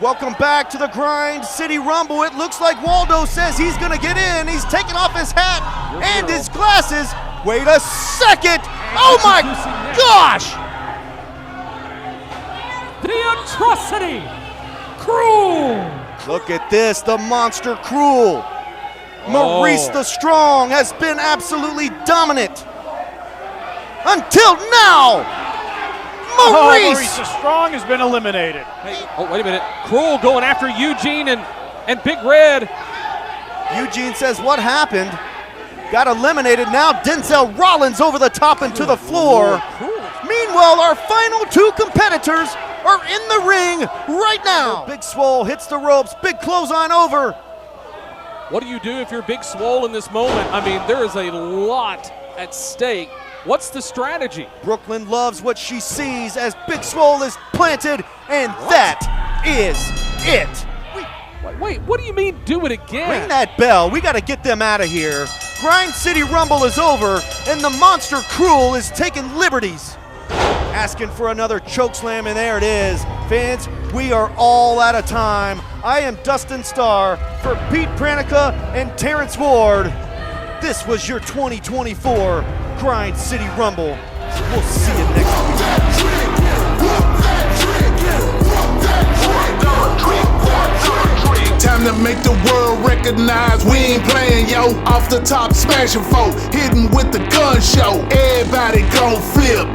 Welcome back to the Grind City Rumble. It looks like Waldo says he's gonna get in. He's taking off his hat and his glasses. Wait a second. Oh my gosh! The atrocity, KRULE. Look at this, the monster KRULE. Maurice the Strong has been absolutely dominant. Until now. Maurice the Strong has been eliminated. Hey, oh, wait a minute. KRULE going after Eugene and Big Red. Eugene says, what happened? Got eliminated. Now Denzel Rollins over the top and to the floor. Meanwhile, our final two competitors are in the ring right now. Big Swole hits the ropes. Big clothesline over. What do you do if you're Big Swole in this moment? I mean, there is a lot at stake. What's the strategy? Brooklyn loves what she sees as Big Swole is planted, and that is it. Wait, what do you mean do it again? Ring that bell. We got to get them out of here. Grind City Rumble is over, and the monster KRULE is taking liberties. Asking for another chokeslam, and there it is. Fans, we are all out of time. I am Dustin Starr for Pete Pranica and Terrence Ward. This was your 2024 Grind City Rumble. We'll see you next week. Time to make the world recognize we ain't playing, yo. Off the top, smashing folk, hitting with the gun show. Everybody gon' flip,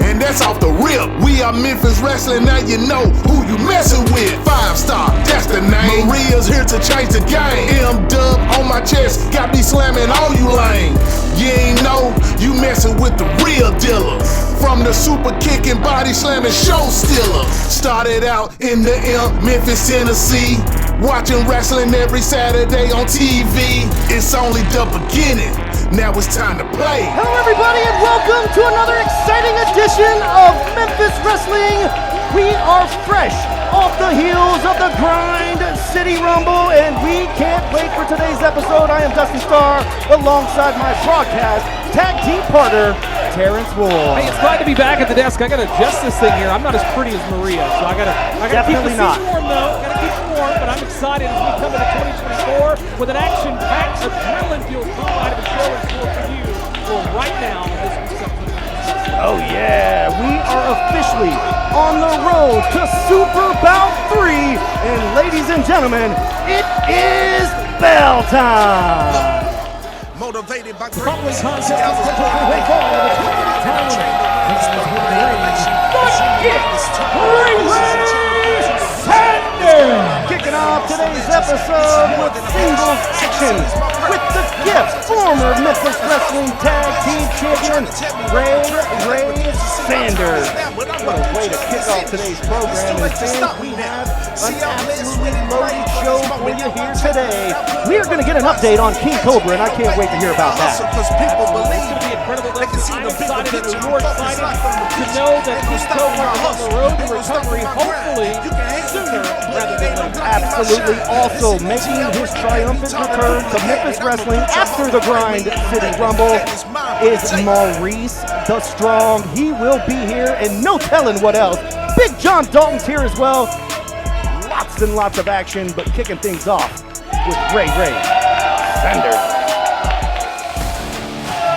and that's off the rip. We are Memphis Wrestling, now you know who you messing with. 5-star, that's the name. Maria's here to change the game. M-dub on my chest, got me slamming all you lame. You ain't know, you messing with the real dealer. From the super kicking, body slamming show stealer. Started out in the Memphis, Tennessee. Watching wrestling every Saturday on TV. It's only the beginning. Now it's time to play. Hello everybody and welcome to another exciting edition of Memphis Wrestling. We are fresh off the heels of the Grind City Rumble and we can't wait for today's episode. I am Dustin Starr alongside my broadcast tag team partner, Terrence Ward. Hey, it's glad to be back at the desk. I gotta adjust this thing here. I'm not as pretty as Maria, so I gotta keep the seat warm though. Gotta keep it warm, but I'm excited as we come into 2024 with an action-packed, adrenaline-fueled highlight of the show in store for you. Well, right now, this week's episode. Oh yeah, we are officially on the road to Super Bout III, and ladies and gentlemen, it is bell time. Motivated by The following contest is scheduled for one fall of the 20th time limit. This is with the Kicking off today's episode with singles action with the gift former Memphis Wrestling Tag Team Champion Ray Sanders. What a way to kick off today's program, and fans, we have an absolutely loaded show for you here today. We are going to get an update on King Cobra, and I can't wait to hear about that. It's going to be incredible. I'm excited and more excited to know that King Cobra is on the road to recovery, hopefully sooner rather than later. Absolutely. Also making his triumphant return to Memphis Wrestling after the Grind City Rumble is Maurice the Strong. He will be here and no telling what else. Big John Dalton's here as well. Lots and lots of action, but kicking things off with Ray Sanders.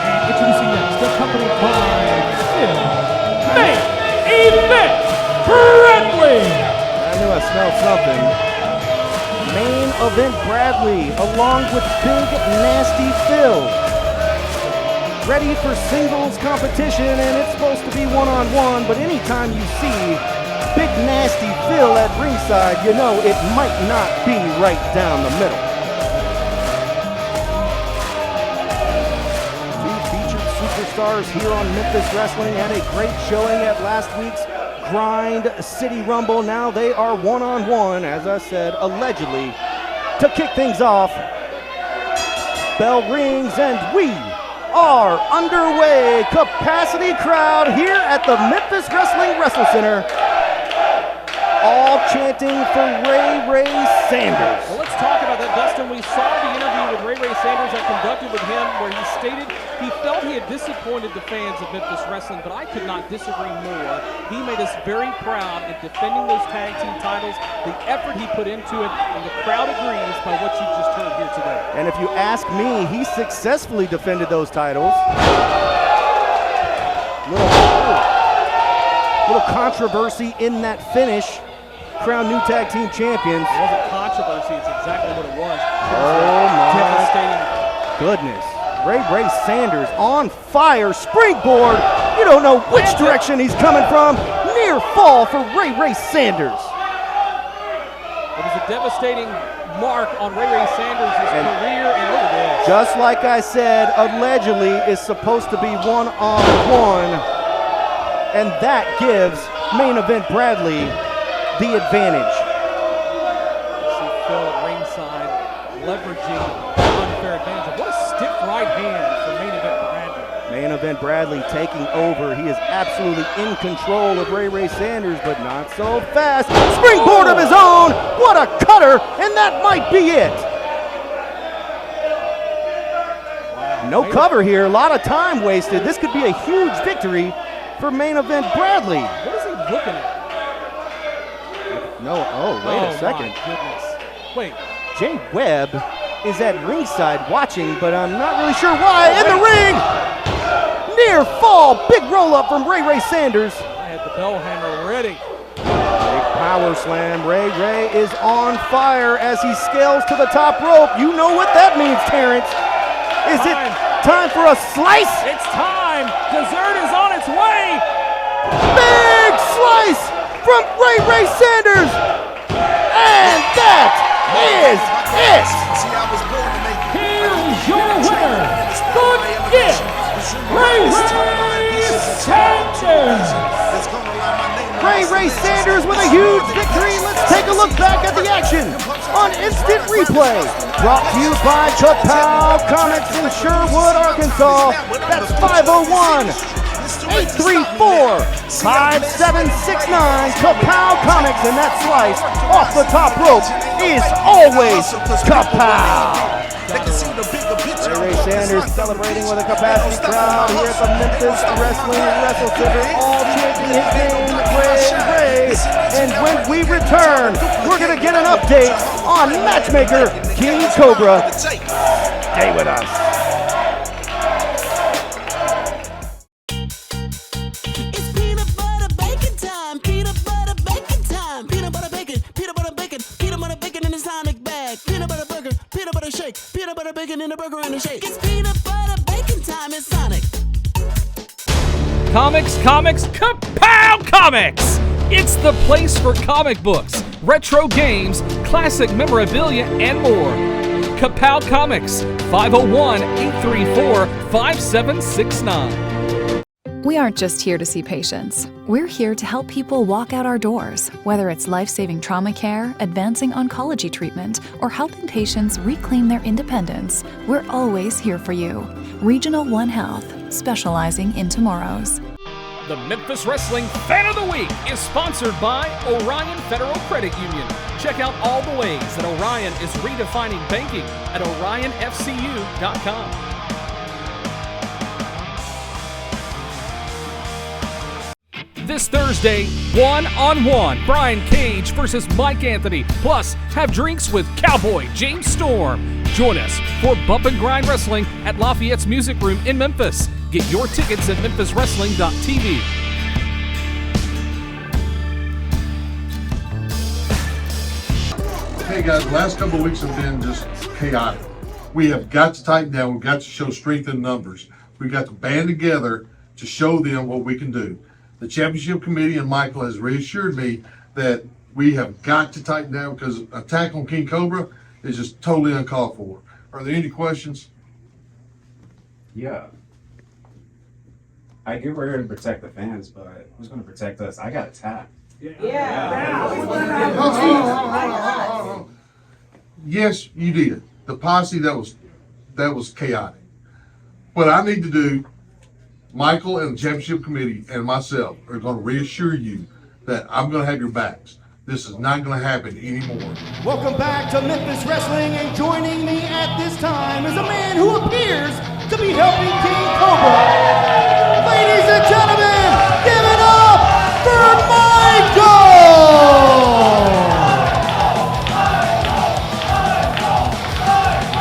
And introducing next, accompanied by main event friendly. I knew I smelled something. Main event Bradley, along with Big Nasty Phil. Ready for singles competition, and it's supposed to be one-on-one, but anytime you see Big Nasty Phil at ringside, you know it might not be right down the middle. Two featured superstars here on Memphis Wrestling had a great showing at last week's Grind City Rumble. Now they are one-on-one, as I said, allegedly, to kick things off. Bell rings and we are underway. Capacity crowd here at the Memphis Wrestling Wrestle Center. All chanting for Ray Sanders. Well, let's talk about that, Dustin. We saw the interview with Ray Sanders. I conducted with him where he stated he felt he had disappointed the fans of Memphis Wrestling, but I could not disagree more. He made us very proud in defending those tag team titles, the effort he put into it, and the crowd agrees by what you just heard here today. And if you ask me, he successfully defended those titles. Little controversy in that finish. Crown new tag team champions. It wasn't controversy, it's exactly what it was. Oh my Devastating. goodness. Ray Sanders on fire, springboard. You don't know which direction he's coming from. Near fall for Ray Sanders. It was a devastating mark on Ray Sanders' career, and look at this. Just like I said, allegedly is supposed to be one-on-one, and that gives main event Bradley the advantage. See Phil at ringside leveraging unfair advantage. What a stiff right hand for main event Bradley. Main event Bradley taking over. He is absolutely in control of Ray Sanders, but not so fast. Springboard of his own. What a cutter, and that might be it. Wow. No cover here. A lot of time wasted. This could be a huge victory for main event Bradley. What is he looking at? No, wait a second. My goodness. Wait. Jay Webb is at ringside watching, but I'm not really sure why. In the ring! Near fall, big roll up from Ray Sanders. I had the bell hammer ready. Big power slam. Ray is on fire as he scales to the top rope. You know what that means, Terrence. Is it time for a slice? It's time. Dessert is on its way. Big slice from Ray Sanders. And that is it. Here's your winner. Good gift. Ray Sanders. Ray Sanders with a huge victory. Let's take a look back at the action on Instant Replay. Brought to you by Kapow Comics in Sherwood, Arkansas. That's 501-834-5769. Kapow Comics, and that slice off the top rope is always Kapow. Ray Sanders celebrating with a capacity crowd here at the Memphis Wrestling Wrestle Center, all chanting his name, Ray. And when we return, we're going to get an update on matchmaker King Cobra. Stay with us. It's peanut butter bacon time. Peanut butter bacon time. Peanut butter bacon. Peanut butter bacon. Peanut butter bacon in a Sonic bag. Peanut butter burger. Peanut butter shake. Peanut butter bacon in a burger and a shake. It's peanut butter bacon time at Sonic. Comics, Kapow Comics! It's the place for comic books, retro games, classic memorabilia, and more. Kapow Comics, 501-834-5769. We aren't just here to see patients. We're here to help people walk out our doors, whether it's life-saving trauma care, advancing oncology treatment, or helping patients reclaim their independence. We're always here for you. Regional One Health, specializing in tomorrows. The Memphis Wrestling Fan of the Week is sponsored by Orion Federal Credit Union. Check out all the ways that Orion is redefining banking at orionfcu.com. This Thursday, one-on-one, Brian Cage versus Mike Anthony. Plus, have drinks with Cowboy James Storm. Join us for Bump and Grind Wrestling at Lafayette's Music Room in Memphis. Get your tickets at memphiswrestling.tv. Hey guys, the last couple of weeks have been just chaotic. We have got to tighten down. We've got to show strength in numbers. We've got to band together to show them what we can do. The championship committee and Michael has reassured me that we have got to tighten down because attack on King Cobra is just totally uncalled for. Are there any questions? Yeah. I get we're here to protect the fans, but who's going to protect us? I got attacked. Yes, you did. The posse, that was chaotic. What I need to do, Michael and the championship committee and myself are going to reassure you that I'm going to have your backs. This is not going to happen anymore. Welcome back to Memphis Wrestling, and joining me at this time is a man who appears to be helping King Cobra. Ladies and gentlemen, give it up for Michael!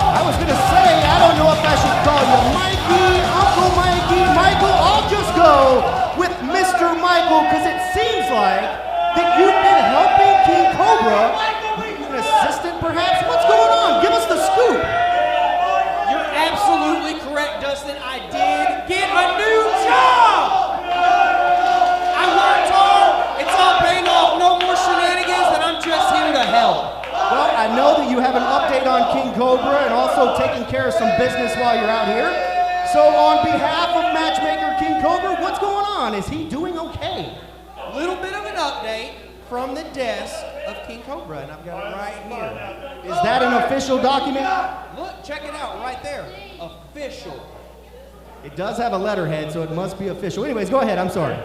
I was going to say, I don't know if I should call you Mikey, Uncle Mikey, Michael. I'll just go with Mr. Michael, because it seems like that you've been helping King Cobra, an assistant perhaps? What's going on? Give us the scoop. You're absolutely correct, Dustin. I did get a new job. I worked hard. It's all paying off. No more shenanigans, and I'm just here to help. Well, I know that you have an update on King Cobra and also taking care of some business while you're out here. So on behalf of matchmaker King Cobra, what's going on? Is he doing okay? A little bit of an update from the desk of King Cobra, and I've got it right here. Is that an official document? Look, check it out right there. Official. It does have a letterhead, so it must be official. Anyways, go ahead. I'm sorry.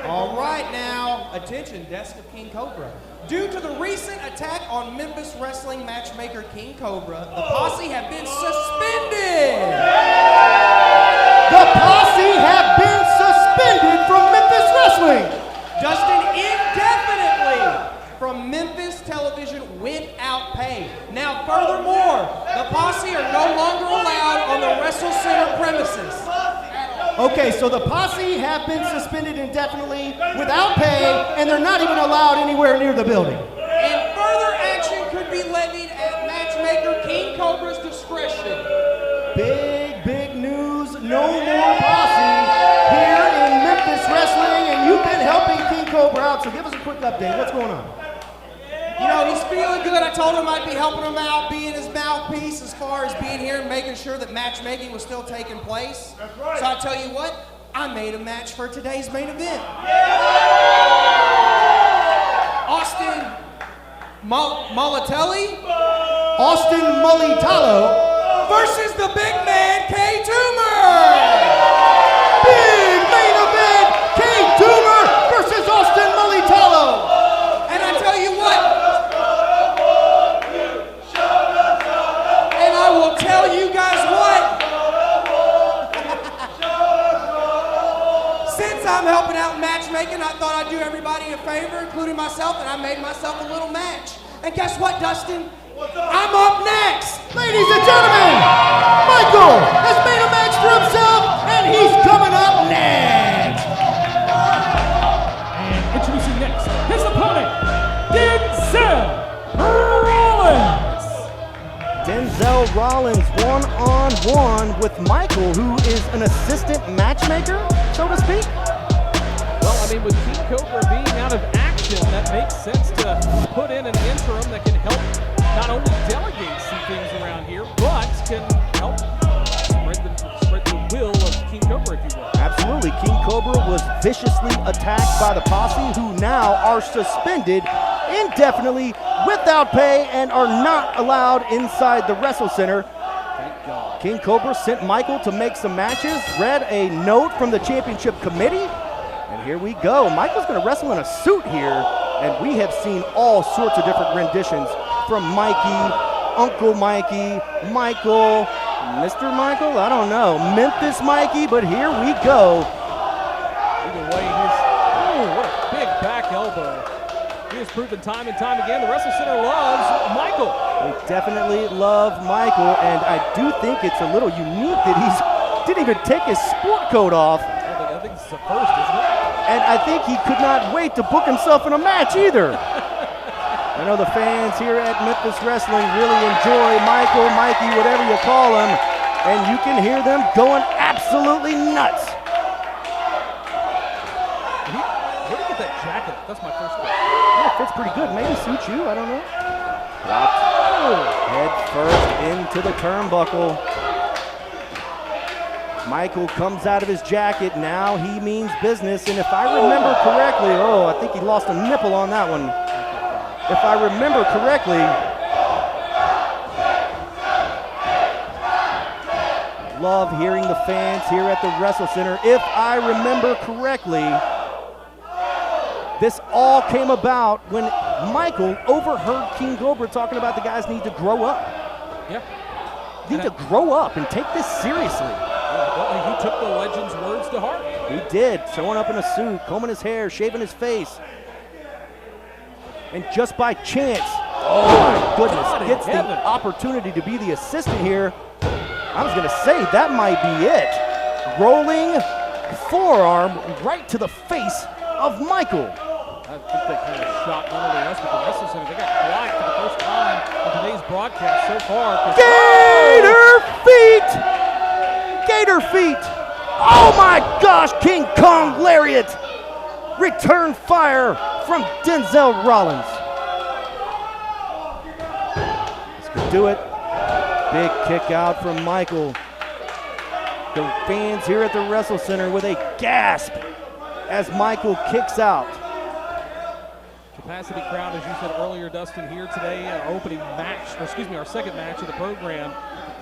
All right now, attention, desk of King Cobra. Due to the recent attack on Memphis Wrestling matchmaker King Cobra, the Posse have been suspended. The Posse have been suspended from Memphis Wrestling. Dustin, indefinitely from Memphis television without pay. Now, furthermore, the Posse are no longer allowed on the Wrestle Center premises. Okay, so the Posse have been suspended indefinitely without pay, and they're not even allowed anywhere near the building. And further action could be levied at matchmaker King Cobra's discretion. Big news. No more Posse here in Memphis Wrestling, and you've been helping King Cobra out, so give us a quick update. What's going on? You know, he's feeling good. I told him I'd be helping him out, being his mouthpiece as far as being here and making sure that matchmaking was still taking place. That's right. So I tell you what, I made a match for today's main event. Austin Mulatelli. Austin Mulitalo versus the big man, K-toomer. Big main event, K-toomer versus Austin Mulitalo. And I tell you what, and I will tell you guys what, since I'm helping out in matchmaking, I thought I'd do everybody a favor, including myself, and I made myself a little match. And guess what, Dustin? I'm up next! Ladies and gentlemen, Michael has made a match for himself, and he's coming up next! And introducing next, his opponent, Denzel Rollins! Denzel Rollins one-on-one with Michael, who is an assistant matchmaker, so to speak. Well, I mean, with King Cobra being out of action, that makes sense to put in an interim that can help not only delegate some things around here, but can help spread the will of King Cobra, if you will. Absolutely. King Cobra was viciously attacked by the Posse, who now are suspended indefinitely without pay and are not allowed inside the Wrestle Center. Thank God. King Cobra sent Michael to make some matches, read a note from the championship committee, and here we go. Michael's going to wrestle in a suit here, and we have seen all sorts of different renditions from Mikey, Uncle Mikey, Michael, Mr. Michael, I don't know, Memphis Mikey, but here we go. Either way, what a big back elbow. He has proven time and time again the Wrestle Center loves Michael. We definitely love Michael, and I do think it's a little unique that he didn't even take his sport coat off. I think this is a first, isn't it? And I think he could not wait to book himself in a match either. I know the fans here at Memphis Wrestling really enjoy Michael, Mikey, whatever you call him, and you can hear them going absolutely nuts. Where did he get that jacket? That's my first question. Yeah, it fits pretty good. Maybe suits you, I don't know. Head first into the turnbuckle. Michael comes out of his jacket. Now he means business, and if I remember correctly, I think he lost a nipple on that one. If I remember correctly, love hearing the fans here at the Wrestle Center. If I remember correctly, This all came about when Michael overheard King Cobra talking about the guys need to grow up. Yeah. Need to grow up and take this seriously. Well, he took the legend's words to heart. He did, showing up in a suit, combing his hair, shaving his face. And just by chance, oh my goodness, gets the opportunity to be the assistant here. I was gonna say, that might be it. Rolling forearm right to the face of Michael. I think they kind of shot not only us, but the Wrestling Center. They got quiet for the first time in today's broadcast so far. Gator feet! Gator feet! Oh my gosh, King Kong lariat! Return fire from Denzel Rollins. This could do it. Big kick out from Michael. The fans here at the Wrestle Center with a gasp as Michael kicks out. Capacity crowd, as you said earlier, Dustin, here today, our opening match, or excuse me, our second match of the program.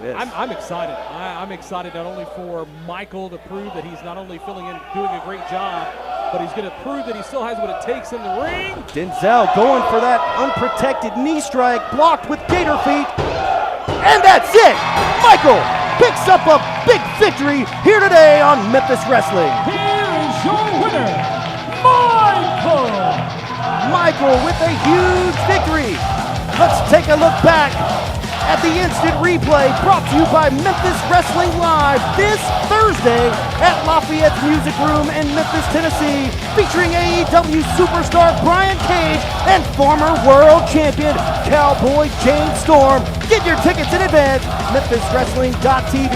Yes. I'm excited. I'm excited not only for Michael to prove that he's not only filling in, doing a great job, but he's going to prove that he still has what it takes in the ring. Denzel going for that unprotected knee strike, blocked with gator feet. And that's it! Michael picks up a big victory here today on Memphis Wrestling. Here is your winner, Michael! Michael with a huge victory. Let's take a look back at the instant replay brought to you by Memphis Wrestling Live this Thursday at Lafayette's Music Room in Memphis, Tennessee, featuring AEW superstar Brian Cage and former world champion Cowboy James Storm. Get your tickets in advance, MemphisWrestling.tv.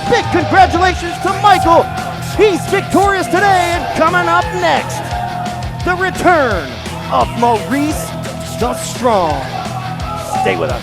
Big congratulations to Michael. He's victorious today, and coming up next, the return of Maurice the Strong. Stay with us.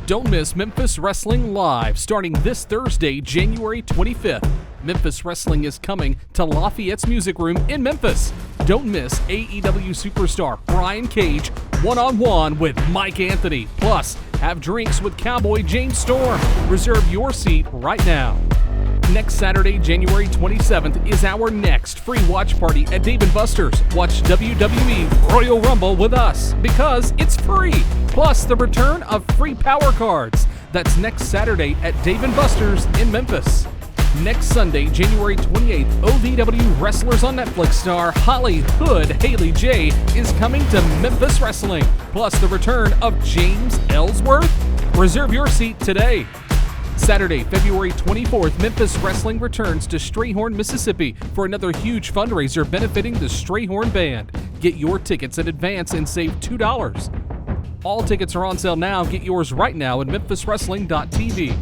Don't miss Memphis Wrestling Live starting this Thursday, January 25th. Memphis Wrestling is coming to Lafayette's Music Room in Memphis. Don't miss AEW superstar Brian Cage one-on-one with Mike Anthony. Plus, have drinks with Cowboy James Storm. Reserve your seat right now. Next Saturday, January 27th, is our next free watch party at Dave & Buster's. Watch WWE Royal Rumble with us because it's free. Plus, the return of free power cards. That's next Saturday at Dave & Buster's in Memphis. Next Sunday, January 28th, OVW Wrestlers on Netflix star Hollyhood Haley J is coming to Memphis Wrestling. Plus, the return of James Ellsworth. Reserve your seat today. Saturday, February 24th, Memphis Wrestling returns to Strayhorn, Mississippi for another huge fundraiser benefiting the Strayhorn Band. Get your tickets in advance and save $2. All tickets are on sale now. Get yours right now at MemphisWrestling.tv.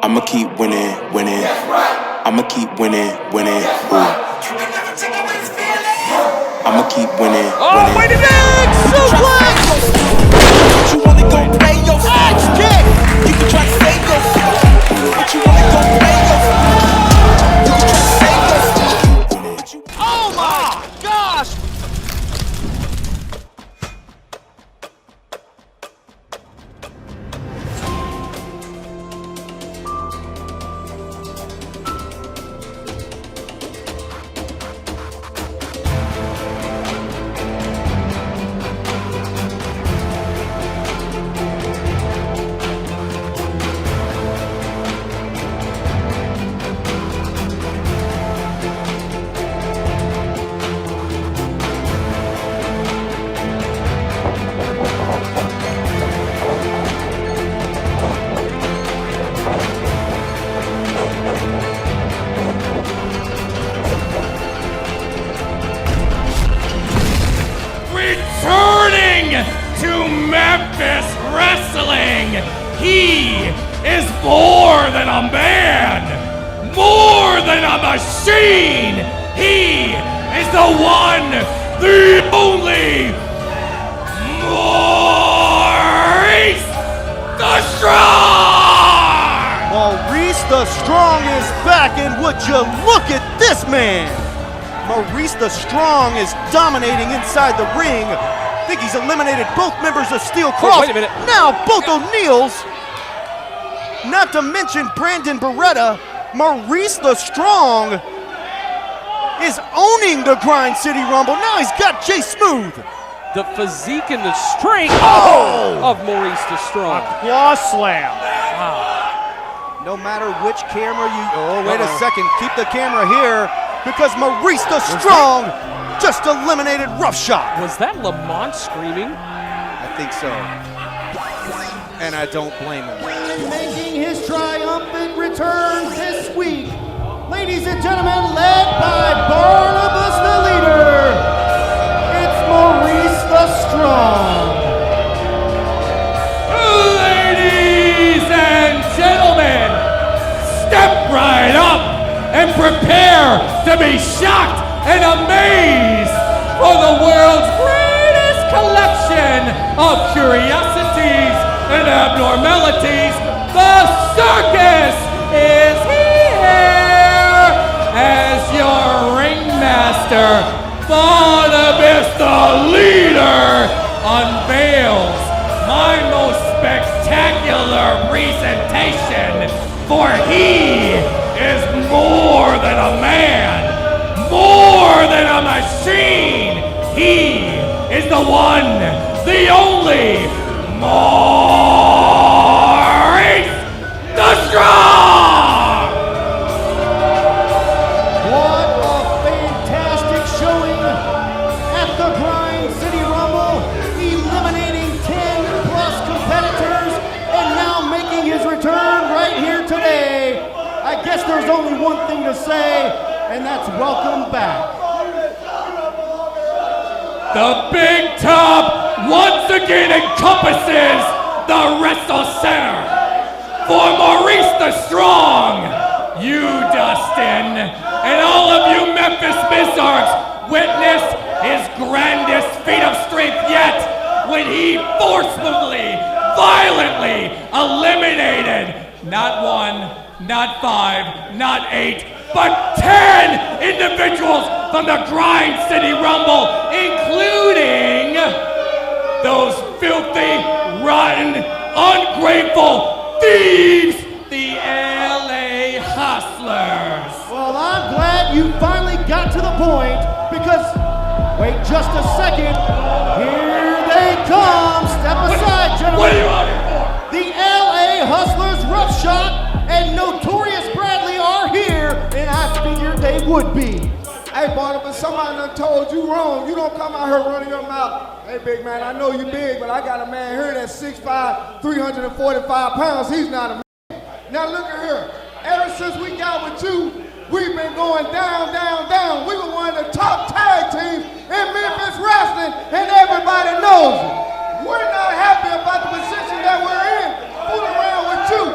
I'ma keep winning, winning. I'ma keep winning, winning. Ooh. I'ma keep winning. Oh, wait a minute! Suplex! You wanna go play your axe kick? You can try to save yourself, but you wanna go play yourself. You can try to save yourself. Oh my gosh! Returning to Memphis Wrestling, he is more than a man, more than a machine. He is the one, the only Maurice the Strong! Maurice the Strong is back, and would you look at this man? Maurice the Strong is dominating inside the ring. I think he's eliminated both members of Steel Cross. Wait a minute. Now both O'Neills. not to mention Brandon Beretta. Maurice the Strong is owning the Grind City Rumble. Now he's got Jay Smooth. The physique and the strength of Maurice the Strong. Claw slam. No matter which camera you, oh wait a second, keep the camera here because Maurice the Strong just eliminated Rough Shot. Was that Lamont screaming? I think so. And I don't blame him. Making his triumphant return this week, ladies and gentlemen, led by Barnabas the Leader, it's Maurice the Strong. Ladies and gentlemen, step right up and prepare to be shocked and amazed for the world's greatest collection of curiosities and abnormalities. The circus is here as your ringmaster, Barnabas the Leader, unveils my most spectacular presentation, for he is more than a man, more than a machine. He is the one, the only Maurice the Strong! What a fantastic showing at the Grind City Rumble, eliminating 10 plus competitors and now making his return right here today. I guess there's only one thing to say, and that's welcome back. The big top once again encompasses the Wrestle Center. For Maurice the Strong, you, Dustin, and all of you Memphis Mizarks witnessed his grandest feat of strength yet when he forcefully, violently eliminated not 1, not 5, not 8, but 10 individuals from the Grind City Rumble, including those filthy, rotten, ungrateful thieves, the LA Hustlers. Well, I'm glad you finally got to the point because, wait just a second, here they come. Step aside, gentlemen. What are you on here for? The LA Hustlers, Rough Shot, and Notorious Bradley are here, and I figured they would be. Hey, Barnabas, somebody done told you wrong. You don't come out here running your mouth. Hey, big man, I know you big, but I got a man here that's 6'5", 345 pounds. He's not a man. Now look at here. Ever since we got with you, we've been going down, down, down. We were one of the top tag teams in Memphis Wrestling, and everybody knows it. We're not happy about the position that we're in, fooling around with you.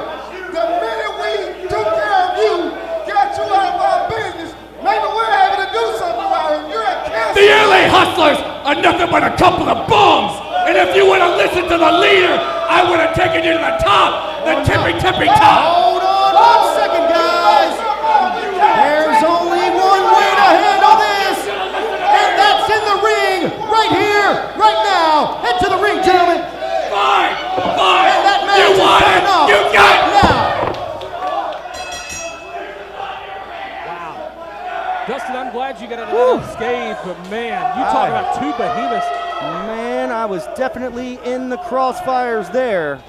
The minute we took care of you, got you out of our business, maybe we're able to do something about it. You're a cancer. The LA Hustlers are nothing but a couple of bums. And if you would have listened to the leader, I would have taken you to the top, the tippy top. Hold on 1 second, guys. There's only one way to handle this, and that's in the ring, right here, right now. Head to the ring, gentlemen. Fine. And that match You is want it. starting off You got right it. now. Dustin, I'm glad you got out of that unscathed, but man, you talk about two behemoths. Man, I was definitely in the crossfires there.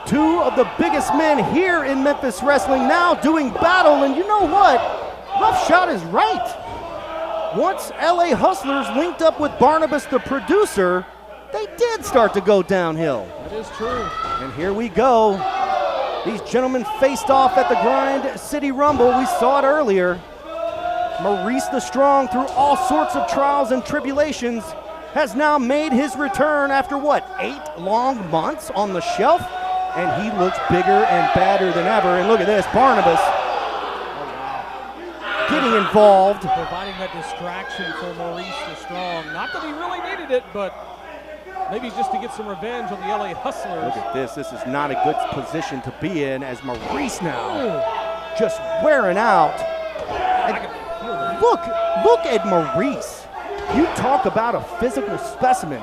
Two of the biggest men here in Memphis Wrestling now doing battle, and you know what? Rough Shot is right. Once LA Hustlers linked up with Barnabas the producer, they did start to go downhill. That is true. And here we go. These gentlemen faced off at the Grind City Rumble. We saw it earlier. Maurice the Strong, through all sorts of trials and tribulations, has now made his return after what, 8 long months on the shelf? And he looks bigger and badder than ever. And look at this, Barnabas getting involved. Providing that distraction for Maurice the Strong. Not that he really needed it, but maybe just to get some revenge on the LA Hustlers. Look at this. This is not a good position to be in as Maurice now just wearing out. And look at Maurice. You talk about a physical specimen.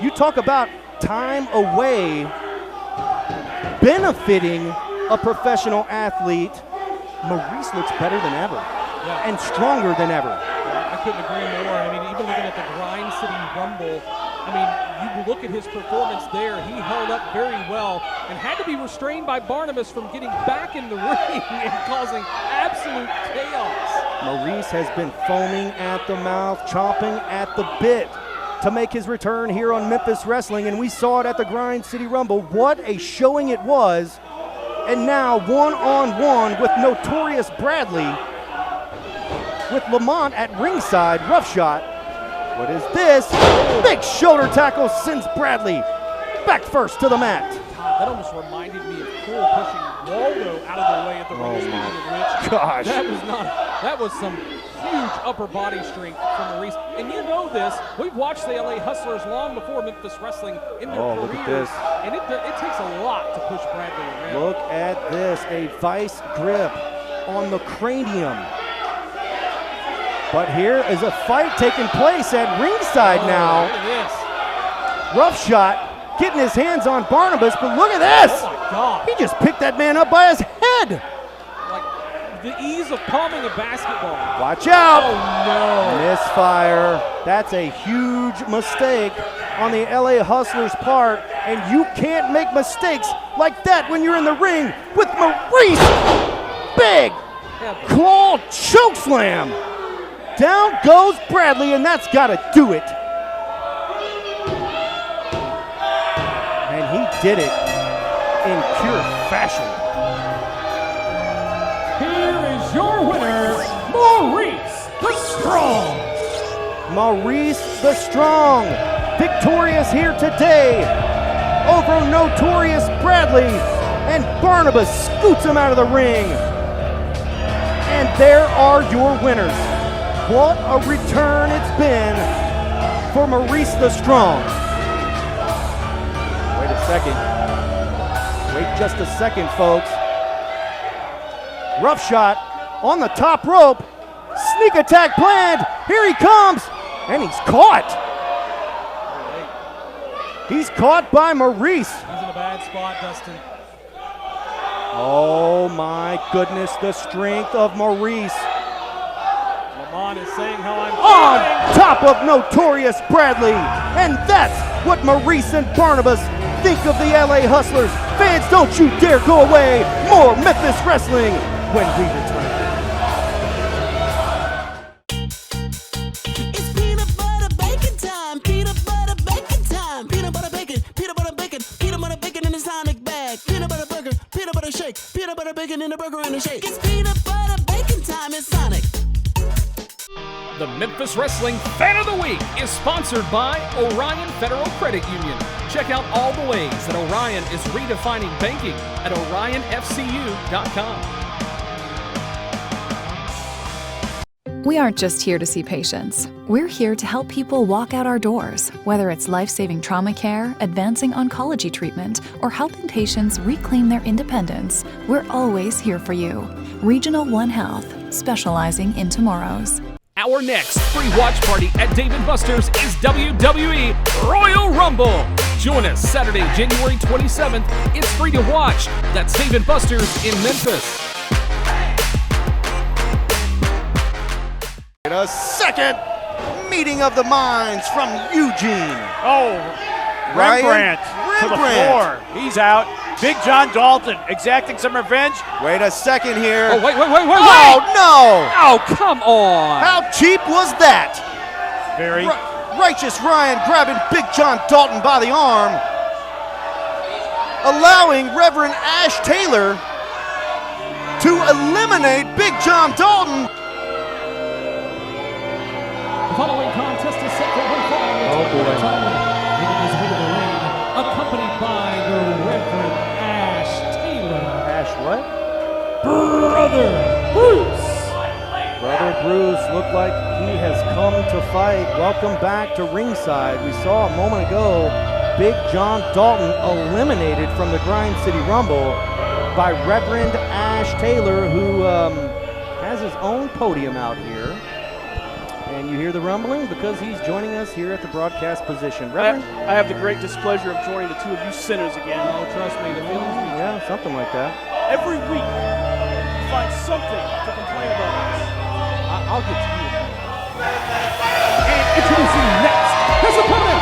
You talk about time away benefiting a professional athlete. Maurice looks better than ever and stronger than ever. I couldn't agree more. I mean, even looking at the Grind City Rumble, I mean, you look at his performance there. He held up very well and had to be restrained by Barnabas from getting back in the ring and causing absolute chaos. Maurice has been foaming at the mouth, chomping at the bit to make his return here on Memphis Wrestling, and we saw it at the Grind City Rumble. What a showing it was. And now one-on-one with Notorious Bradley, with Lamont at ringside, rough shot. What is this? Big shoulder tackle sends Bradley back first to the mat. God, that almost reminded me of Cole pushing Waldo out of the way at the Rumble. Gosh. That was some huge upper body strength from Maurice. And you know this, we've watched the LA Hustlers long before Memphis Wrestling in their careers. Look at this. And it takes a lot to push Bradley around. Look at this, a vice grip on the cranium. But here is a fight taking place at ringside now. Look at this. Rough shot, getting his hands on Barnabas, but look at this. Oh my God. He just picked that man up by his head. Like the ease of palming a basketball. Watch out. Oh no. Misfire. That's a huge mistake on the LA Hustlers' part, and you can't make mistakes like that when you're in the ring with Maurice. Big claw chokeslam. Down goes Bradley, and that's got to do it. And he did it in pure fashion. Here is your winner, Maurice the Strong. Maurice the Strong, victorious here today over Notorious Bradley, and Barnabas scoots him out of the ring. And there are your winners. What a return it's been for Maurice the Strong. Wait a second. Wait just a second, folks. Rough shot on the top rope. Sneak attack planned. Here he comes. And he's caught. He's caught by Maurice. He's in a bad spot, Dustin. Oh my goodness, the strength of Maurice. Lamont is saying how I'm on top of Notorious Bradley. And that's what Maurice and Barnabas think of the LA Hustlers. Fans, don't you dare go away. More Memphis Wrestling when we return. It's peanut butter bacon time. Peanut butter bacon time. Peanut butter bacon. Peanut butter bacon. Peanut butter bacon in the Sonic bag. Peanut butter burger. Peanut butter shake. Peanut butter bacon in the burger and the shake. It's peanut butter bacon time in Sonic. The Memphis Wrestling Fan of the Week is sponsored by Orion Federal Credit Union. Check out all the ways that Orion is redefining banking at orionfcu.com. We aren't just here to see patients. We're here to help people walk out our doors, whether it's life-saving trauma care, advancing oncology treatment, or helping patients reclaim their independence. We're always here for you. Regional One Health, specializing in tomorrows. Our next free watch party at Dave & Buster's is WWE Royal Rumble. Join us Saturday, January 27th. It's free to watch. That's Dave & Buster's in Memphis. A second meeting of the minds from Eugene. Oh, Rembrandt to the floor. He's out. Big John Dalton exacting some revenge. Wait a second here. Oh, wait. Oh, no. Oh, come on. How cheap was that? Very. Righteous Ryan grabbing Big John Dalton by the arm, allowing Reverend Ash Taylor to eliminate Big John Dalton. The following contest is set for one fall. Oh, boy. Making his way to the ring, accompanied by the Reverend Ash Taylor. Ash what? Brother Bruce. Brother Bruce looked like he has come to fight. Welcome back to ringside. We saw a moment ago Big John Dalton eliminated from the Grind City Rumble by Reverend Ash Taylor, who has his own podium out here. And you hear the rumbling because he's joining us here at the broadcast position. Reverend? I have the great displeasure of joining the two of you sinners again. Oh, trust me, the feelings. Yeah, something like that. Every week, you find something to complain about us. I'll get to you. And introducing next, his opponent,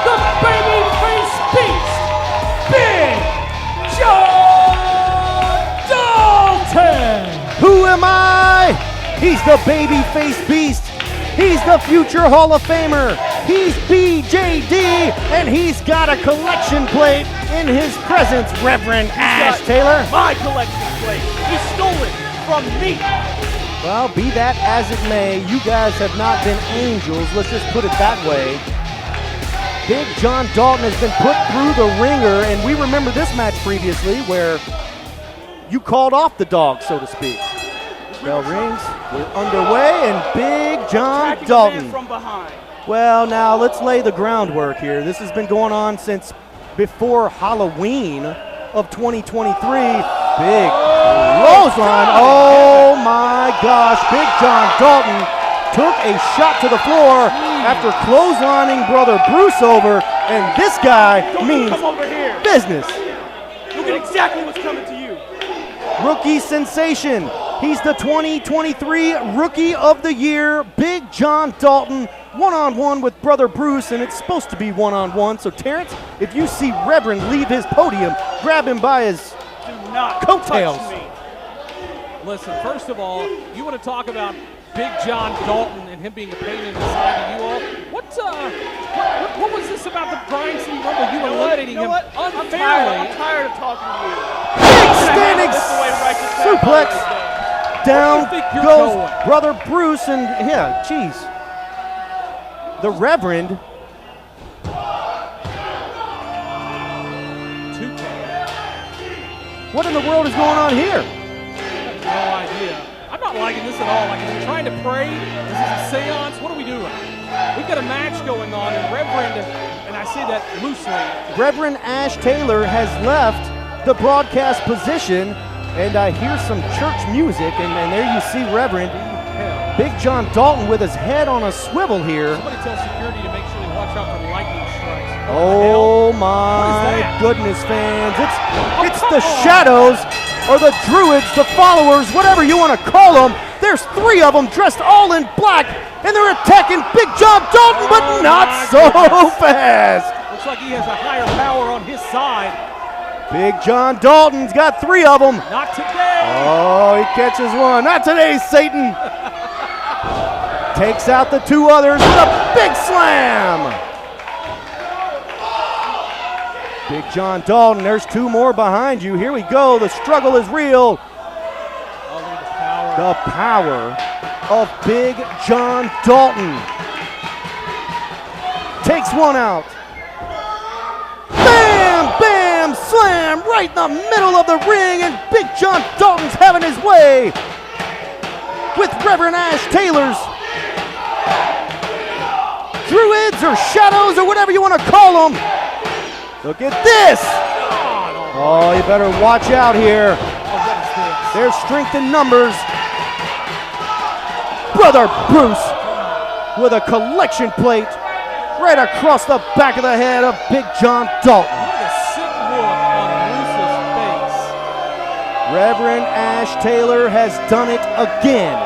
the babyface beast, Big John Dalton. Who am I? He's the babyface beast. He's the future Hall of Famer. He's BJD, and he's got a collection plate in his presence, Reverend Ash Taylor. My collection plate. He stole it from me. Well, be that as it may, you guys have not been angels. Let's just put it that way. Big John Dalton has been put through the ringer, and we remember this match previously where you called off the dog, so to speak. Bell rings, we're underway, and Big John Dalton. From behind. Well, now let's lay the groundwork here. This has been going on since before Halloween of 2023. Big clothesline. Oh my gosh, Big John Dalton took a shot to the floor after clotheslining Brother Bruce over, and this guy means come over here. business. Look at exactly what's coming to you. Rookie sensation. He's the 2023 Rookie of the Year, Big John Dalton, one-on-one with Brother Bruce, and it's supposed to be one-on-one. So, Terrence, if you see Reverend leave his podium, grab him by his coattails. Touch me. Listen, first of all, you want to talk about Big John Dalton and him being a pain in the side to you all. What was this about the Grind City Rumble? You eliminating him unfairly. I'm tired of talking to you. Big standing suplex. Down goes Brother Bruce, and yeah, geez. The Reverend. 2K. What in the world is going on here? No idea. I'm not liking this at all. Like, are we trying to pray? This is a seance? What are we doing? We've got a match going on, and Reverend, and I say that loosely. Reverend Ash Taylor has left the broadcast position, and I hear some church music, and there you see Reverend Big John Dalton with his head on a swivel here. Somebody tell security to make sure they watch out for lightning strikes. Oh my goodness, fans. It's the shadows, or the druids, the followers, whatever you want to call them. There's 3 of them dressed all in black, and they're attacking Big John Dalton, but not so fast. Looks like he has a higher power on his side. Big John Dalton's got 3 of them. Not today. Oh, he catches one. Not today, Satan. Takes out the 2 others with a big slam. Big John Dalton, there's 2 more behind you. Here we go. The struggle is real. The power of Big John Dalton. Takes one out. Bam, bam, slam right in the middle of the ring, and Big John Dalton's having his way with Reverend Ash Taylor's druids or shadows or whatever you want to call them. Look at this. Oh, you better watch out here. There's strength in numbers. Brother Bruce with a collection plate right across the back of the head of Big John Dalton. Look at the sick look on Bruce's face. Reverend Ash Taylor has done it again.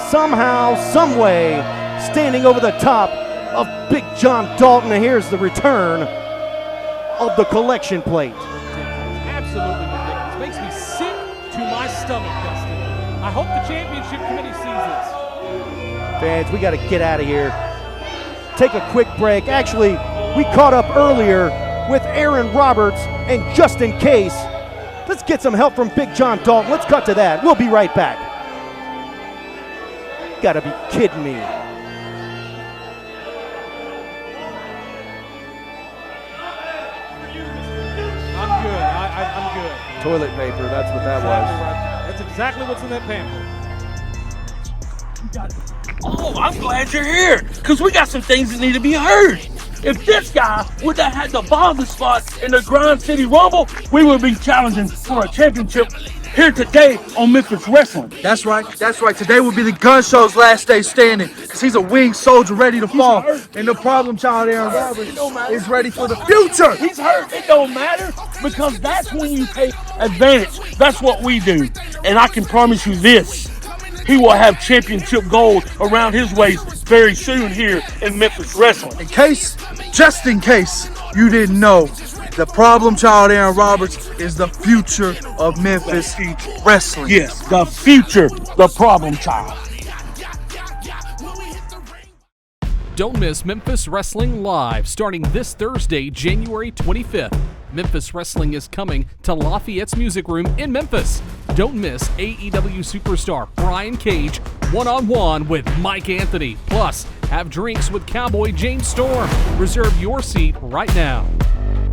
Somehow, some way, standing over the top of Big John Dalton. And here's the return of the collection plate. Absolutely ridiculous. Makes me sick to my stomach, Dustin. I hope the championship committee sees this. Fans, we got to get out of here. Take a quick break. Actually, we caught up earlier with Aaron Roberts, and just in case, let's get some help from Big John Dalton. Let's cut to that. We'll be right back. Gotta be kidding me. I'm good. I'm good. Toilet paper, that's what that Exactly was. right. That's exactly what's in that pamphlet. Oh, I'm glad you're here, because we got some things that need to be heard. If this guy would have had the bottom spot in the Grind City Rumble, we would be challenging for a championship here today on Memphis Wrestling. That's right. That's right. Today will be the gun show's last day standing because he's a winged soldier ready to fall. And the problem child, Aaron Roberts, is ready for the future. He's hurt. It don't matter because that's when you take advantage. That's what we do. And I can promise you this. He will have championship gold around his waist very soon here in Memphis Wrestling. Just in case you didn't know, the problem child, Aaron Roberts, is the future of Memphis Wrestling. Yes, the future, the problem child. Don't miss Memphis Wrestling Live starting this Thursday, January 25th. Memphis Wrestling is coming to Lafayette's Music Room in Memphis. Don't miss AEW superstar Brian Cage one-on-one with Mike Anthony. Plus, have drinks with Cowboy James Storm. Reserve your seat right now.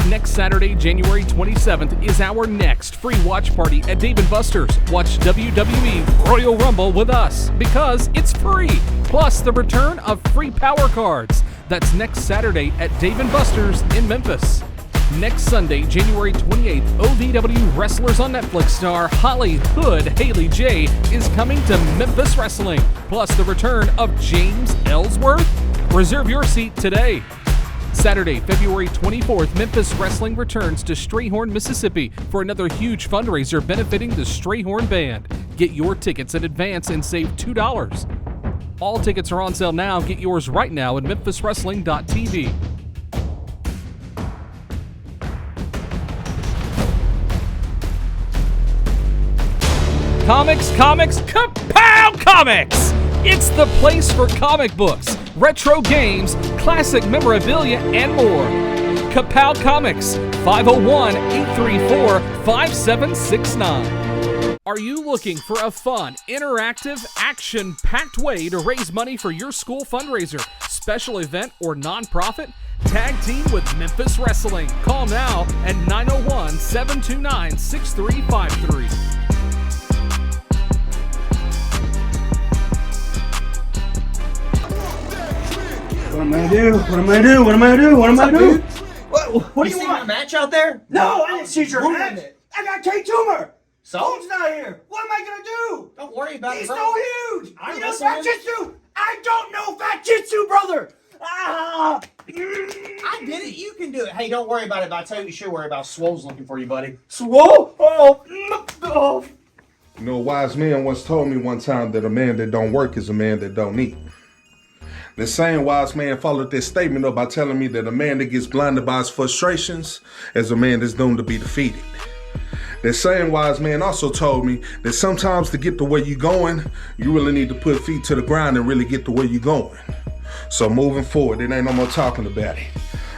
Next Saturday, January 27th, is our next free watch party at Dave & Buster's. Watch WWE Royal Rumble with us because it's free. Plus, the return of free power cards. That's next Saturday at Dave & Buster's in Memphis. Next Sunday, January 28th, OVW Wrestlers on Netflix star Hollyhood Haley J is coming to Memphis Wrestling. Plus, the return of James Ellsworth. Reserve your seat today. Saturday, February 24th, Memphis Wrestling returns to Strayhorn, Mississippi for another huge fundraiser benefiting the Strayhorn Band. Get your tickets in advance and save $2. All tickets are on sale now. Get yours right now at memphiswrestling.tv. Comics, Kapow Comics! It's the place for comic books, retro games, classic memorabilia, and more. Kapow Comics, 501-834-5769. Are you looking for a fun, interactive, action-packed way to raise money for your school fundraiser, special event, or nonprofit? Tag team with Memphis Wrestling. Call now at 901-729-6353. What am I gonna do? What am I gonna do? What am I gonna do? What am I gonna do? What do you want? A match out there? No, I didn't see your match. I got k-toomer. So? He's not here. What am I gonna do? Don't worry about it. He's bro. so huge. I'm You know listening. fat jitsu? I don't know fat jitsu, brother. I did it. You can do it. Hey, don't worry about it. But I tell you, what you should worry about. Swole's looking for you, buddy. Swole? Oh. You know, a wise man once told me one time that a man that don't work is a man that don't eat. The same wise man followed this statement up by telling me that a man that gets blinded by his frustrations is a man that's doomed to be defeated. The same wise man also told me that sometimes to get to where you're going, you really need to put feet to the ground and really get to where you're going. So moving forward, it ain't no more talking about it.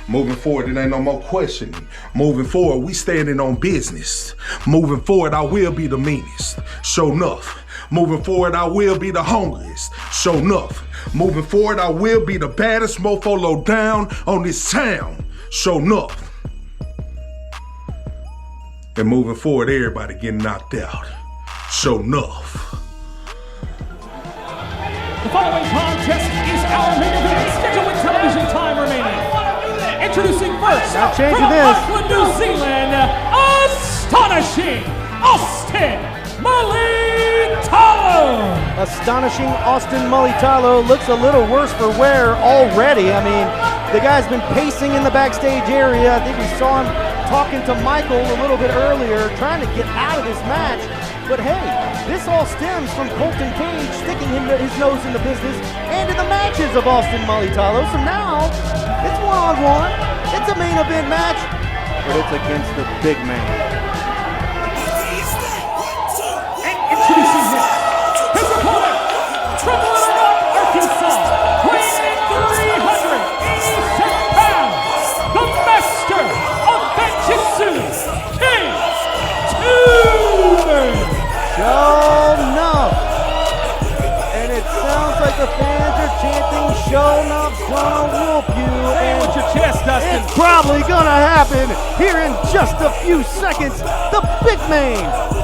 Moving forward, it ain't no more questioning. Moving forward, we standing on business. Moving forward, I will be the meanest. Sure enough. Moving forward, I will be the hungriest. Sure enough. Moving forward, I will be the baddest mofo low down on this town. Sure enough. And moving forward, everybody getting knocked out. Sure enough. The following contest is our main event scheduled with television time remaining. Introducing first, Now from changing this. Auckland, New Zealand, astonishing Austin Mulitalo. Astonishing Austin Mulitalo looks a little worse for wear already. I mean, the guy's been pacing in the backstage area. I think we saw him talking to Michael a little bit earlier, trying to get out of this match. But hey, this all stems from Colton Cage sticking his nose in the business and in the matches of Austin Mulitalo. So now, it's one-on-one. It's a main event match, but it's against the big man. Introducing him, his opponent, from Little Rock, Arkansas, weighing 386 pounds, the master of Jiu-Jitsu, k-toomer. Show enough. And it sounds like the fans are chanting, show enough's gonna whoop you. Hey, with your chest, Dustin. It's probably gonna happen here in just a few seconds. The big man,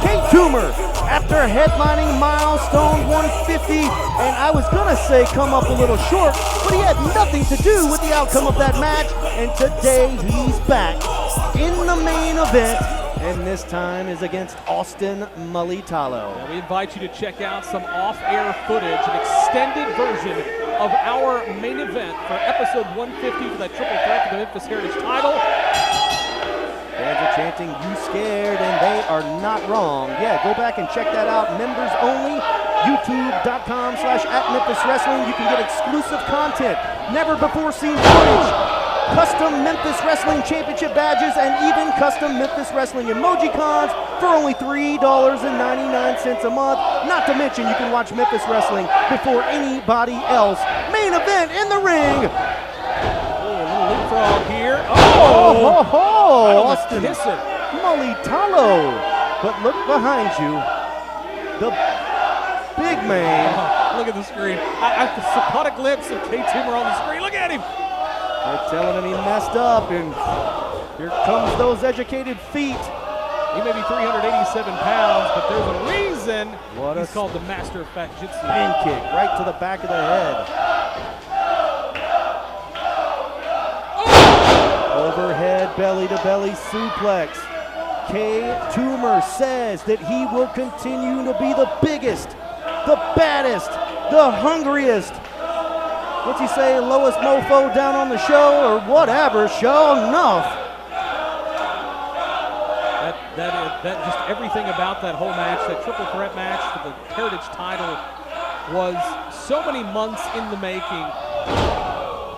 k-toomer, after headlining Milestone 150, and I was gonna say come up a little short, but he had nothing to do with the outcome of that match, and today he's back in the main event, and this time is against Austin Mulitalo. We invite you to check out some off-air footage, an extended version of our main event for episode 150 for that triple threat for the Memphis Heritage title. Fans are chanting, "You scared," and they are not wrong. Yeah, go back and check that out. Members only, youtube.com/@Memphis Wrestling. You can get exclusive content, never before seen footage, custom Memphis Wrestling Championship badges, and even custom Memphis Wrestling emoji cons for only $3.99 a month. Not to mention, you can watch Memphis Wrestling before anybody else. Main event in the ring. Leapfrog here. Austin Mulitalo. But look behind you. The big man. Look at the screen. I caught a glimpse of k-toomer on the screen. Look at him. They're telling him he messed up, and here comes those educated feet. He may be 387 pounds, but there's a reason he's called the master of fat jitsu. Spin kick right to the back of the head. Overhead belly-to-belly suplex. K-Toomer says that he will continue to be the biggest, the baddest, the hungriest. What's he say, lowest mofo down on the show or whatever? Show enough. That just everything about that whole match, that triple threat match for the Heritage title was so many months in the making.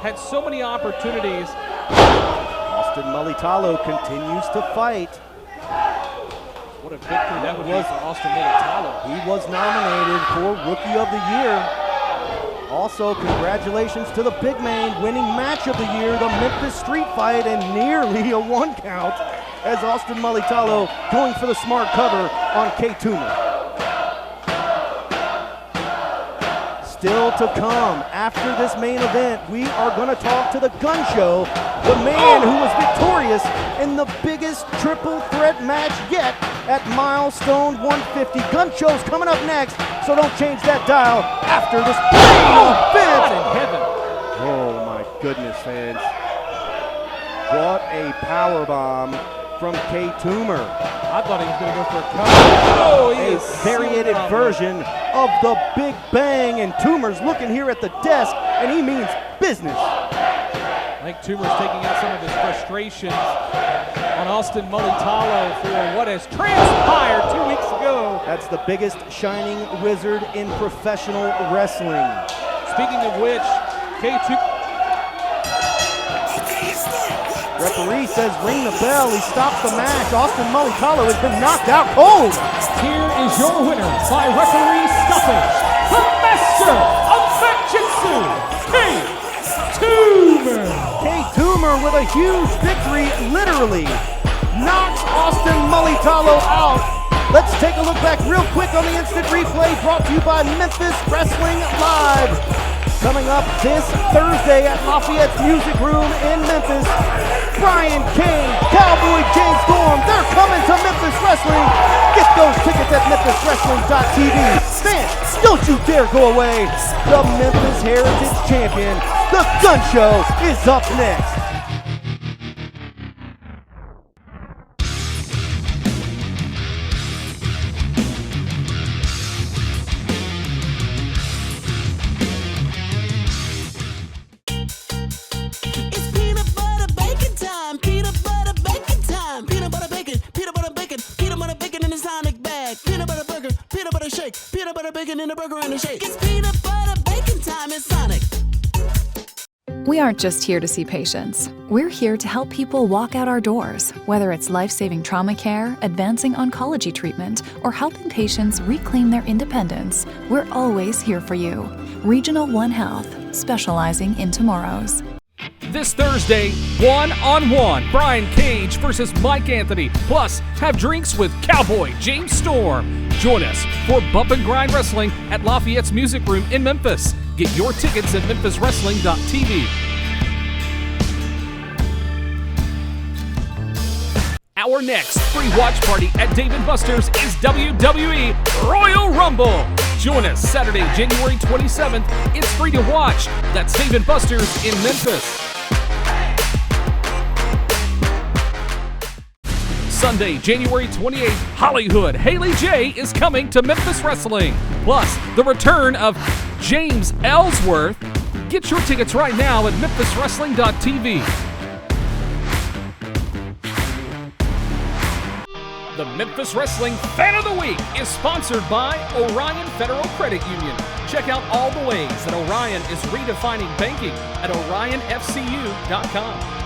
Had so many opportunities. Austin Mulitalo continues to fight. What a victory that would be for Austin Mulitalo. He was nominated for Rookie of the Year. Also, congratulations to the big man winning match of the year, the Memphis Street Fight, and nearly a 1 count as Austin Mulitalo going for the smart cover on K-Toomer. Still to come after this main event, we are going to talk to the Gun Show, the man who was victorious in the biggest triple threat match yet at Milestone 150. Gun Show's coming up next, so don't change that dial after this main event. In heaven. Oh my goodness, fans. What a powerbomb from K-Toomer. I thought he was going to go for a cover. A variated version of the Big Bang, and Toomer's looking here at the desk, and he means business. I think Tumer's taking out some of his frustrations on Austin Mulitalo for what has transpired 2 weeks ago. That's the biggest shining wizard in professional wrestling. Speaking of which, K-Toomer. Referee says ring the bell. He stops the match. Austin Mulitalo has been knocked out cold. Here is your winner by referee stoppage, the master of fat jitsu, K-Toomer. K-Toomer with a huge victory, literally knocks Austin Mulitalo out. Let's take a look back real quick on the instant replay brought to you by Memphis Wrestling Live. Coming up this Thursday at Lafayette's Music Room in Memphis, Brian Kane, Cowboy James Storm, they're coming to Memphis Wrestling. Get those tickets at memphiswrestling.tv. Fans, don't you dare go away. The Memphis Heritage Champion, the Gun Show, is up next. In the burger and the shake. It's peanut butter bacon time in Sonic. We aren't just here to see patients. We're here to help people walk out our doors, whether it's life-saving trauma care, advancing oncology treatment, or helping patients reclaim their independence. We're always here for you. Regional One Health, specializing in tomorrows. This Thursday, one-on-one, Brian Cage versus Mike Anthony. Plus, have drinks with Cowboy James Storm. Join us for Bump and Grind Wrestling at Lafayette's Music Room in Memphis. Get your tickets at memphiswrestling.tv. Our next free watch party at Dave & Buster's is WWE Royal Rumble. Join us Saturday, January 27th. It's free to watch. That's Dave & Buster's in Memphis. Sunday, January 28th, Hollyhood. Haley J is coming to Memphis Wrestling. Plus, the return of James Ellsworth. Get your tickets right now at memphiswrestling.tv. The Memphis Wrestling Fan of the Week is sponsored by Orion Federal Credit Union. Check out all the ways that Orion is redefining banking at orionfcu.com.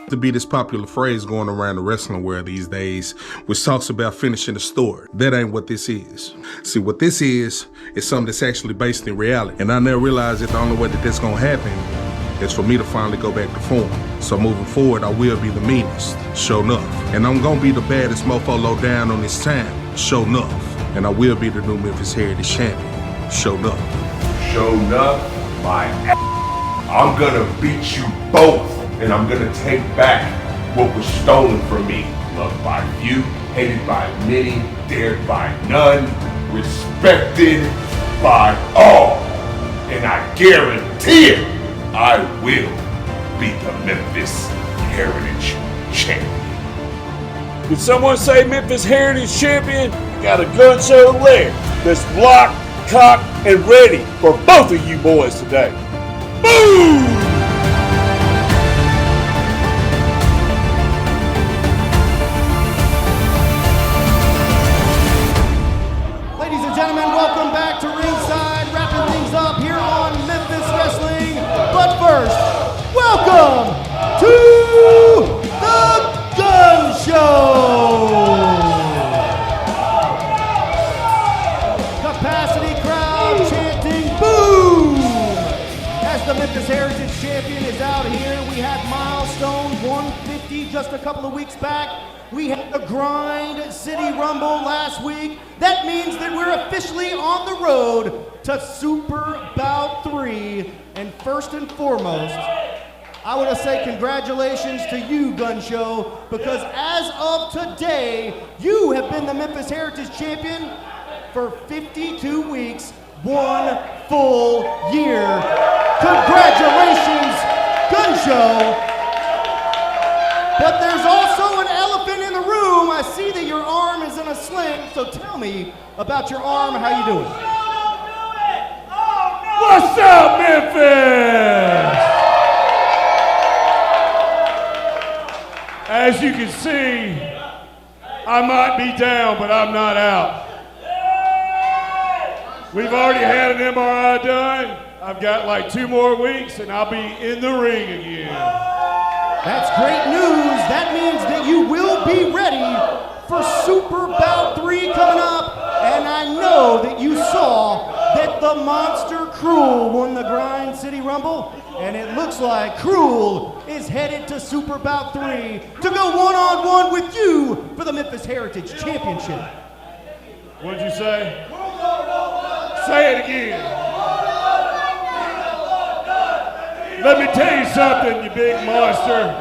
To be this popular phrase going around the wrestling world these days, which talks about finishing the story. That ain't what this is. See, what this is something that's actually based in reality. And I never realized that the only way that that's gonna happen is for me to finally go back to form. So moving forward, I will be the meanest, sure enough. And I'm gonna be the baddest mofo low down on this time, sure enough. And I will be the new Memphis Heritage Champion, sure enough. Sure enough, my ass. I'm gonna beat you both. And I'm gonna take back what was stolen from me. Loved by few, hated by many, dared by none, respected by all. And I guarantee it, I will be the Memphis Heritage Champion. When someone say Memphis Heritage Champion, you got a gun show there that's locked, cocked, and ready for both of you boys today. Boom! Welcome to the Gun Show! Capacity crowd chanting boom! As the Memphis Heritage Champion is out here, we had milestone 150 just a couple of weeks back. We had the Grind City Rumble last week. That means that we're officially on the road to Super Bout III. And first and foremost, I want to say congratulations to you, Gun Show, because as of today, you have been the Memphis Heritage Champion for 52 weeks, 1 full year. Congratulations, Gun Show. But there's also an elephant in the room. I see that your arm is in a sling, so tell me about your arm. How you doing? What's up, Memphis? As you can see, I might be down, but I'm not out. We've already had an MRI done. I've got like 2 more weeks and I'll be in the ring again. That's great news. That means that you will be ready for Super Bout III coming up. And I know that you saw that the monster KRULE won the Grind City Rumble. And it looks like KRULE is headed to Super Bout III to go one-on-one with you for the Memphis Heritage Championship. What'd you say? Say it again. Let me tell you something, you big monster.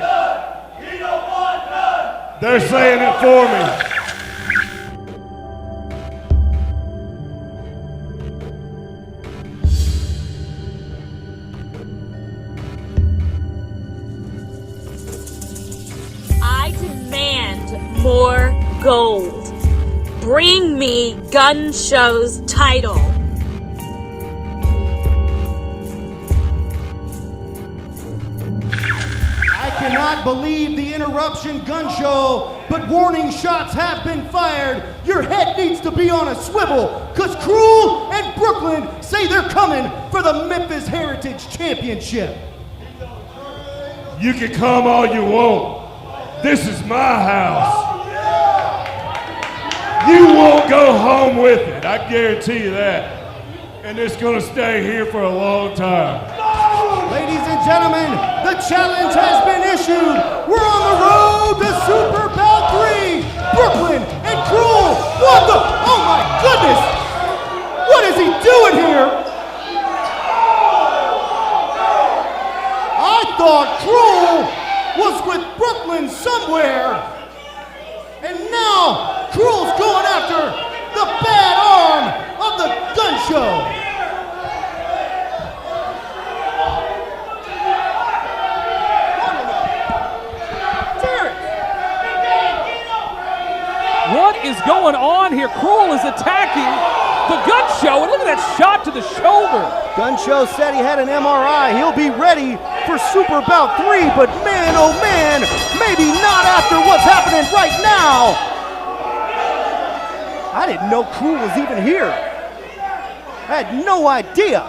They're saying it for me. I demand more gold. Bring me Gun Show's title. I cannot believe the interruption, Gun Show, but warning shots have been fired. Your head needs to be on a swivel, because KRULE and Brooklyn say they're coming for the Memphis Heritage Championship. You can come all you want. This is my house. You won't go home with it, I guarantee you that. And it's gonna stay here for a long time. Ladies and gentlemen, the challenge has been issued. We're on the road to Super Bout III. Brooklyn and KRULE. What the? Oh my goodness! What is he doing here? I thought KRULE was with Brooklyn somewhere. And now KRULE's going after the bad arm of the gun show. What is going on here? KRULE is attacking the gun show, and look at that shot to the shoulder. Gun show said he had an MRI. He'll be ready for Super Bout III, but man, oh man, maybe not after what's happening right now. I didn't know KRULE was even here. I had no idea.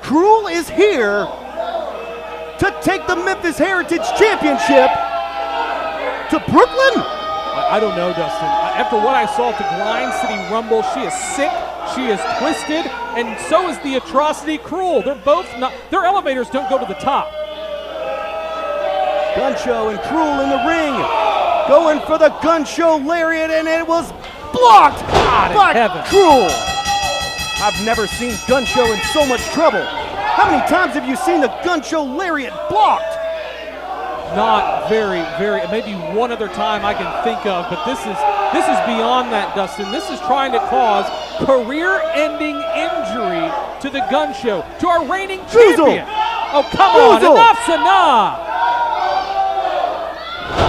KRULE is here to take the Memphis Heritage Championship to Brooklyn? I don't know, Dustin. After what I saw at the Grind City Rumble, she is sick, she is twisted, and so is the atrocity KRULE. They're both not, their elevators don't go to the top. Gun show and KRULE in the ring, going for the gun show lariat, and it was blocked by KRULE. I've never seen gun show in so much trouble. How many times have you seen the gun show lariat blocked? Not very, maybe one other time I can think of, but this is beyond that, Dustin. This is trying to cause career-ending injury to the gun show, to our reigning champion. Oh, come on, enough's enough.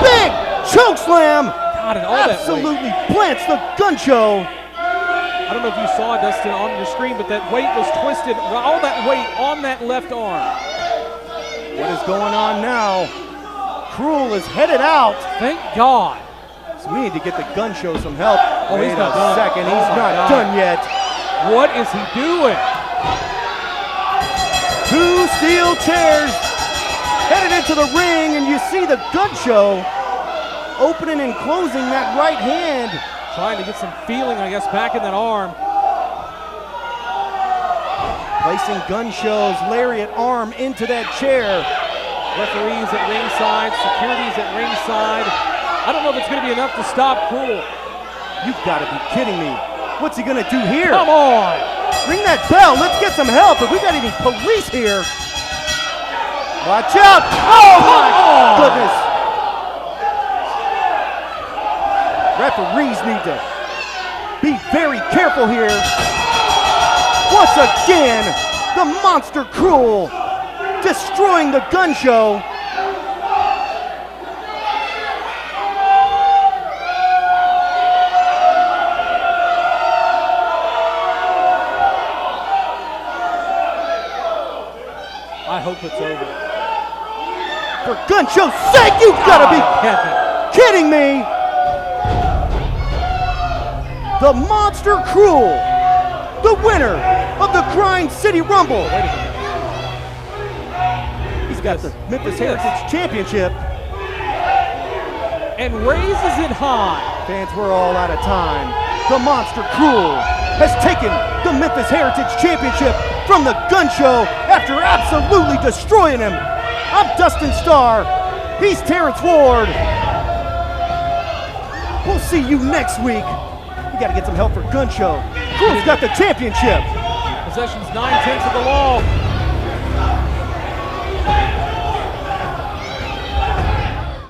Big choke slam. God, and all absolutely plants the gun show. I don't know if you saw, Dustin, on your screen, but that weight was twisted, all that weight on that left arm. What is going on now? KRULE is headed out. Thank God. So we need to get the gun show some help. Oh, Wait he's not a done. second, Oh he's my not God. done yet. What is he doing? 2 steel chairs headed into the ring, and you see the gun show opening and closing that right hand. Trying to get some feeling, I guess, back in that arm. Placing gun show's lariat arm into that chair. Referees at ringside, security's at ringside. I don't know if it's going to be enough to stop KRULE. You've got to be kidding me. What's he going to do here? Come on. Ring that bell. Let's get some help. If we got any police here. Watch out. Oh, my goodness. Referees need to be very careful here. Once again, the monster KRULE destroying the gun show. I hope it's over. For gun show's sake, you've got to be kidding me. The monster KRULE, the winner of the Grind City Rumble. Wait a minute. Got the Memphis Heritage Championship and raises it high. Fans, we're all out of time. The monster KRULE has taken the Memphis Heritage Championship from the gun show after absolutely destroying him. I'm Dustin Starr. He's Terrence Ward. We'll see you next week. We got to get some help for gun show. KRULE's got the championship. Possession's 9/10 of the law.